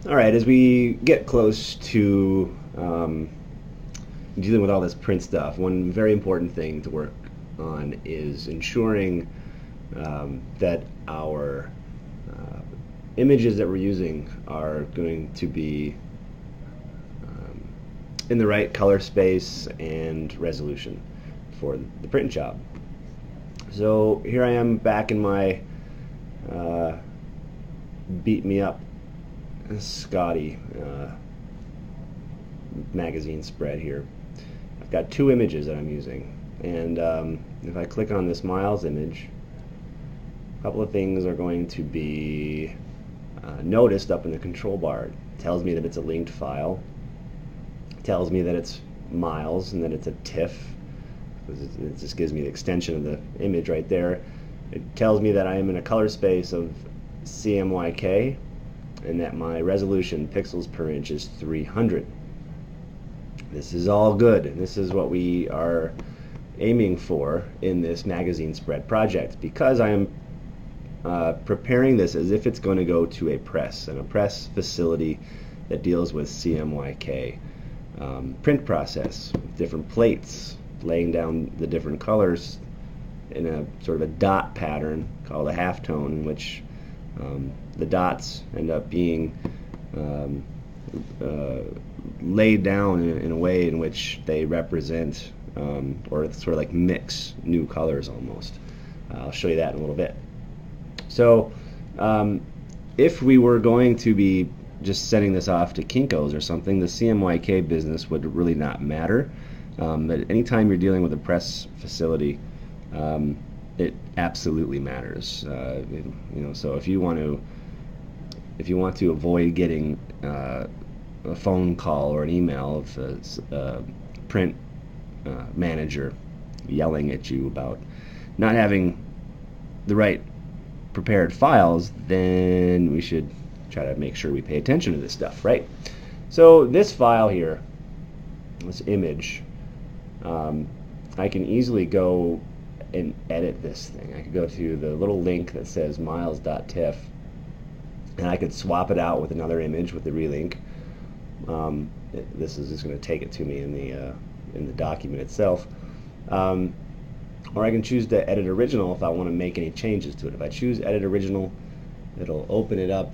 All right, as we get close to dealing with all this print stuff, one very important thing to work on is ensuring that our images that we're using are going to be in the right color space and resolution for the print job. So here I am back in my uh, Beat Me Up Scotty magazine spread here. I've got two images that I'm using, and if I click on this Miles image, a couple of things are going to be noticed up in the control bar. It tells me that it's a linked file. It tells me that it's Miles and that it's a TIFF. It just gives me the extension of the image right there. It tells me that I am in a color space of CMYK and that my resolution pixels per inch is 300. This is all good, and this is what we are aiming for in this magazine spread project, because I am preparing this as if it's going to go to a press, and a press facility that deals with CMYK print process, different plates, laying down the different colors in a sort of a dot pattern called a halftone, in which the dots end up being laid down in a way in which they represent or sort of like mix new colors almost. I'll show you that in a little bit. So if we were going to be just sending this off to Kinko's or something, the CMYK business would really not matter. But anytime you're dealing with a press facility, it absolutely matters. So if you want to avoid getting a phone call or an email of a print manager yelling at you about not having the right prepared files, then we should try to make sure we pay attention to this stuff, right? So this file here, this image, I can easily go and edit this thing. I could go to the little link that says miles.tiff, and I could swap it out with another image with the relink. This is just going to take it to me in the document itself. Or I can choose to edit original if I want to make any changes to it. If I choose edit original, it'll open it up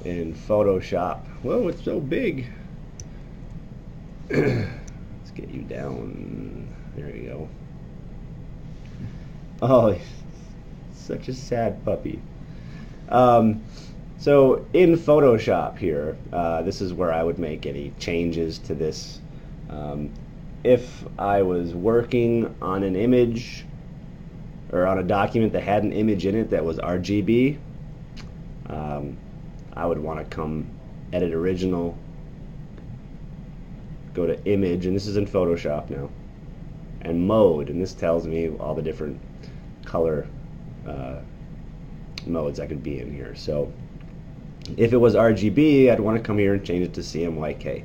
in Photoshop. Whoa, it's so big. Let's get you down. There you go. Oh, such a sad puppy. So in Photoshop here, this is where I would make any changes to this. If I was working on an image or on a document that had an image in it that was RGB, I would want to come edit original, go to image, and this is in Photoshop now, and mode, and this tells me all the different color modes I could be in here. So if it was RGB, I'd want to come here and change it to CMYK.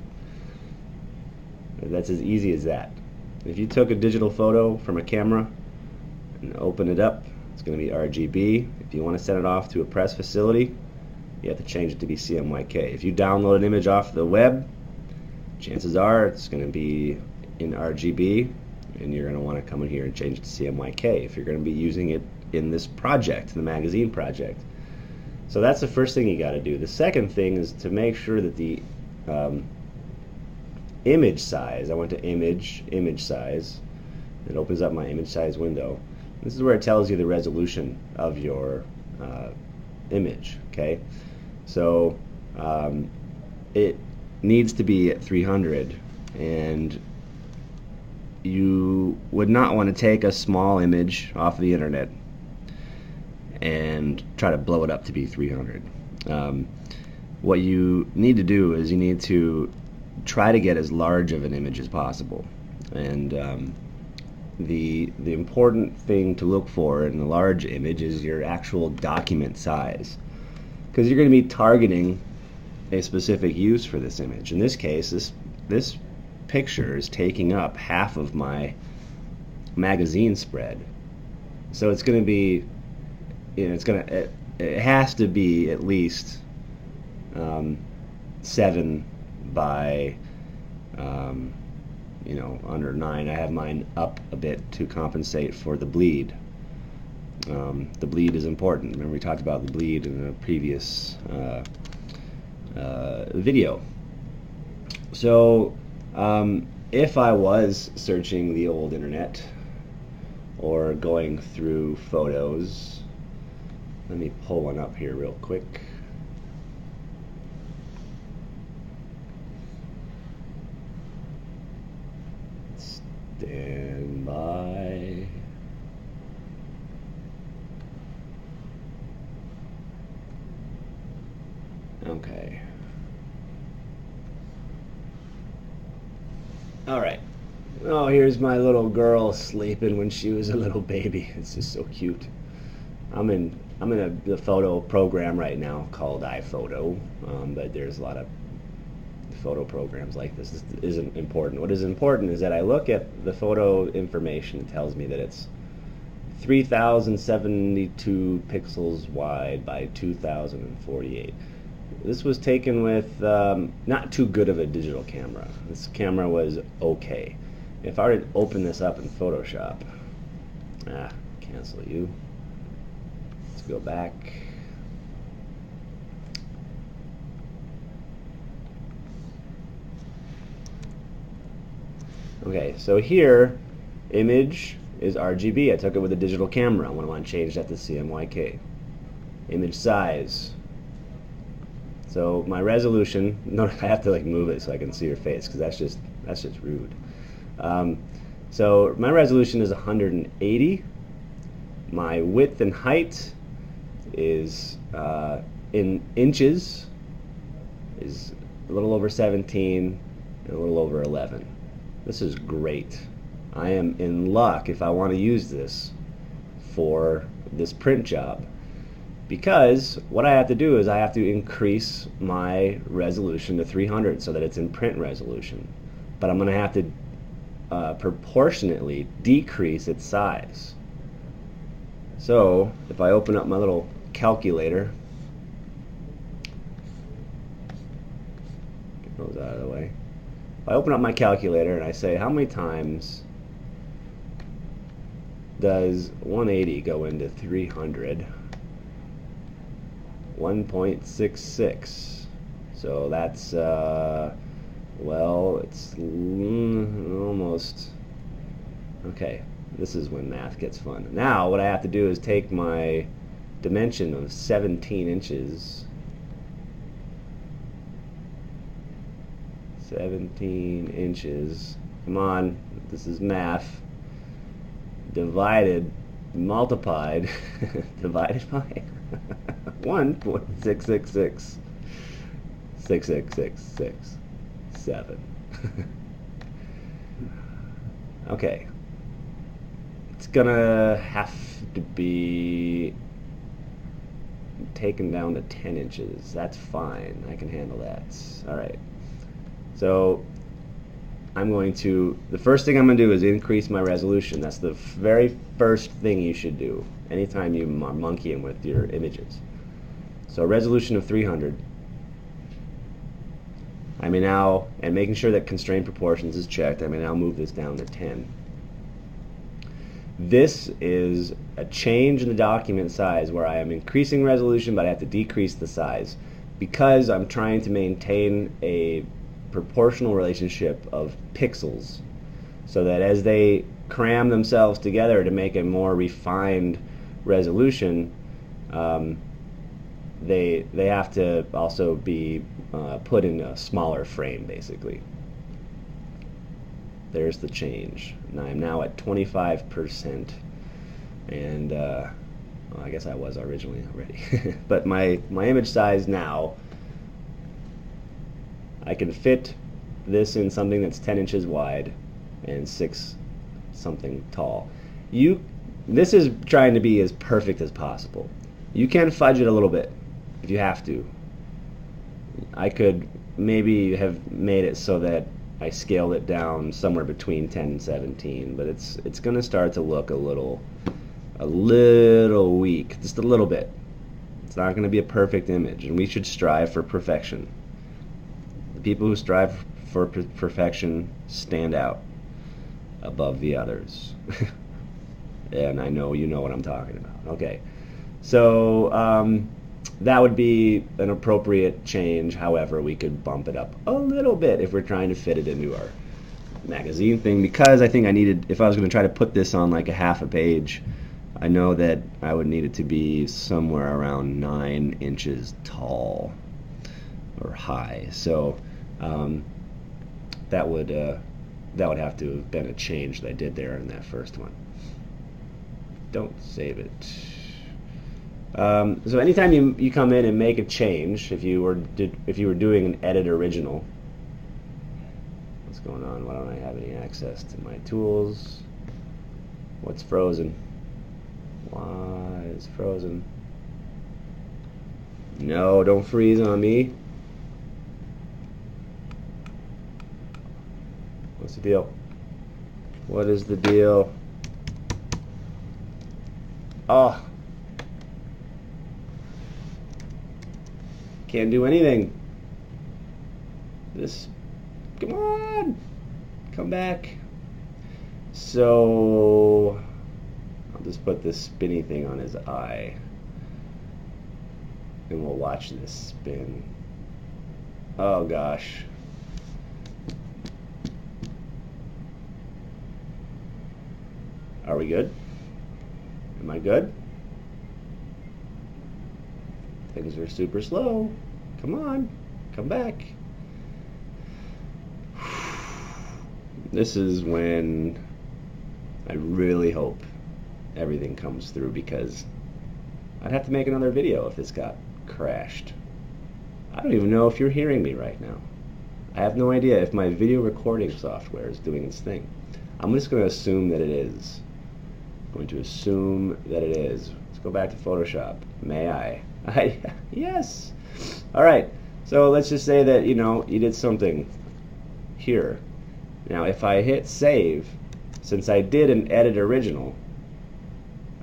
That's as easy as that. If you took a digital photo from a camera and open it up, it's going to be RGB. If you want to send it off to a press facility, you have to change it to be CMYK. If you download an image off the web, chances are it's going to be in RGB, and you're going to want to come in here and change it to CMYK if you're going to be using it in this project, the magazine project. So that's the first thing you got to do. The second thing is to make sure that the image size, I went to image size, it opens up my image size window. This is where it tells you the resolution of your image, okay? So it needs to be at 300, and you would not want to take a small image off the internet and try to blow it up to be 300. What you need to do is you need to try to get as large of an image as possible, and the important thing to look for in a large image is your actual document size, because you're going to be targeting a specific use for this image. In this case, this picture is taking up half of my magazine spread, so it's going to be, it has to be at least 7 by you know, under 9. I have mine up a bit to compensate for the bleed. The bleed is important. Remember we talked about the bleed in a previous video. So if I was searching the old internet or going through photos, let me pull one up here real quick. Stand by. Okay. All right. Oh, here's my little girl sleeping when she was a little baby. It's just so cute. I'm in a photo program right now called iPhoto, but there's a lot of photo programs like this. This isn't important. What is important is that I look at the photo information. It tells me that it's 3072 pixels wide by 2048. This was taken with not too good of a digital camera. This camera was okay. If I were to open this up in Photoshop, cancel you. Let's go back. Okay, so here, image is RGB. I took it with a digital camera. I want to change that to CMYK. Image size. So my resolution, no, I have to like move it so I can see your face because that's just rude. So my resolution is 180. My width and height is in inches is a little over 17 and a little over 11. This is great. I am in luck if I want to use this for this print job, because what I have to do is I have to increase my resolution to 300 so that it's in print resolution, but I'm going to have to proportionately decrease its size. So if I open up my little calculator, get those out of the way. If I open up my calculator and I say how many times does 180 go into 300? 1.66. So that's well, it's almost okay. This is when math gets fun. Now what I have to do is take my dimension of 17 inches, 17 inches, come on, this is math, divided, multiplied, divided by 1.666, 66667. Okay. It's gonna have to be taken down to 10 inches. That's fine. I can handle that. Alright. So I'm going to, the first thing I'm going to do is increase my resolution. That's the very first thing you should do anytime you are monkeying with your images. So resolution of 300. I may now, and making sure that constraint proportions is checked, I may now move this down to 10. This is a change in the document size where I am increasing resolution, but I have to decrease the size because I'm trying to maintain a proportional relationship of pixels so that as they cram themselves together to make a more refined resolution, they have to also be put in a smaller frame, basically. There's the change. And I'm now at 25%, and well, I guess I was originally already. But my image size now, I can fit this in something that's 10 inches wide and 6 something tall. This is trying to be as perfect as possible. You can fudge it a little bit if you have to. I could maybe have made it so that I scaled it down somewhere between 10 and 17, but it's going to start to look a little weak, just a little bit. It's not going to be a perfect image, and we should strive for perfection. people who strive for perfection stand out above the others. And I know you know what I'm talking about. Okay, so that would be an appropriate change. However, we could bump it up a little bit if we're trying to fit it into our magazine thing, because I think I needed, if I was going to try to put this on like a half a page, I know that I would need it to be somewhere around 9 inches tall or high. So that would have to have been a change that I did there in that first one. Don't save it. So anytime you come in and make a change, if you were doing an edit original, what's going on? Why don't I have any access to my tools? What's frozen? Why is frozen? No, don't freeze on me. What's the deal? What is the deal? Oh, can't do anything. This, come on, come back. So I'll just put this spinny thing on his eye, and we'll watch this spin. Oh gosh. Are we good? Am I good? Things are super slow. Come on, come back. This is when I really hope everything comes through, because I'd have to make another video if this got crashed. I don't even know if you're hearing me right now. I have no idea if my video recording software is doing its thing. I'm just going to assume that it is. I'm going to assume that it is. Let's go back to Photoshop. May I? Yes. All right. So let's just say that you did something here. Now, if I hit save, since I did an edit original,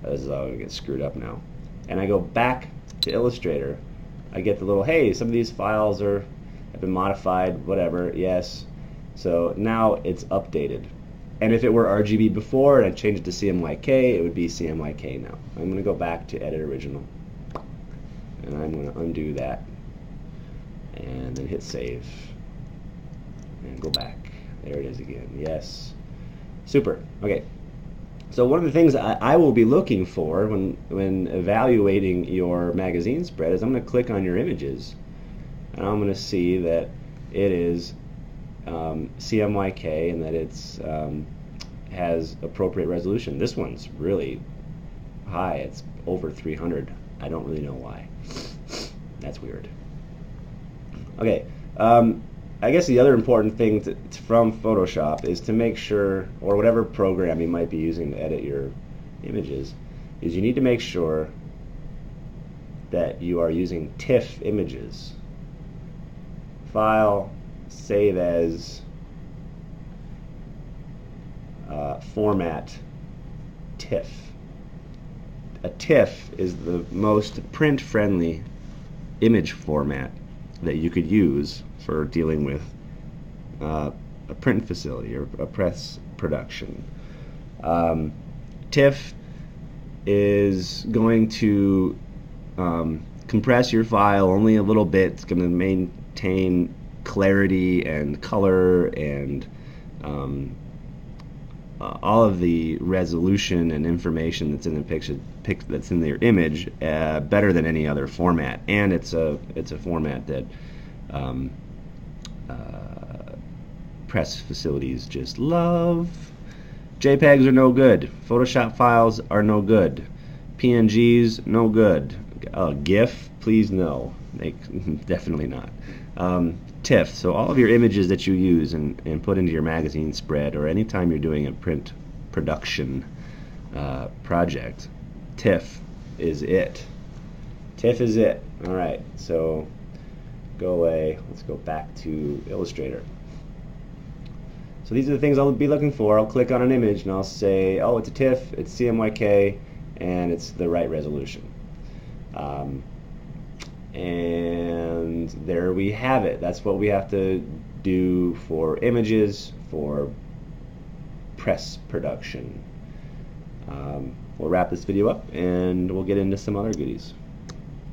this is all going to get screwed up now, and I go back to Illustrator, I get the little, hey, some of these files have been modified, whatever. Yes. So now it's updated. And if it were RGB before and I changed it to CMYK, it would be CMYK now. I'm going to go back to Edit Original. And I'm going to undo that. And then hit Save. And go back. There it is again. Yes. Super. Okay. So one of the things I will be looking for when evaluating your magazine spread is I'm going to click on your images. And I'm going to see that it is CMYK and that it's has appropriate resolution. This one's really high. It's over 300. I don't really know why. That's weird. Okay. I guess the other important thing from Photoshop is to make sure, or whatever program you might be using to edit your images, is you need to make sure that you are using TIFF images. File, save as, format, TIFF. A TIFF is the most print-friendly image format that you could use for dealing with a print facility or a press production. TIFF is going to compress your file only a little bit. It's going to maintain clarity and color and all of the resolution and information that's in the picture, that's in your image, better than any other format. And it's a format that press facilities just love. JPEGs are no good. Photoshop files are no good. PNGs, no good. GIF, please no. Definitely not. TIFF, so all of your images that you use and put into your magazine spread, or anytime you're doing a print production project, TIFF is it. TIFF is it. Alright, so go away. Let's go back to Illustrator. So these are the things I'll be looking for. I'll click on an image and I'll say, oh, it's a TIFF, it's CMYK, and it's the right resolution. And there we have it. That's what we have to do for images, for press production. We'll wrap this video up and we'll get into some other goodies.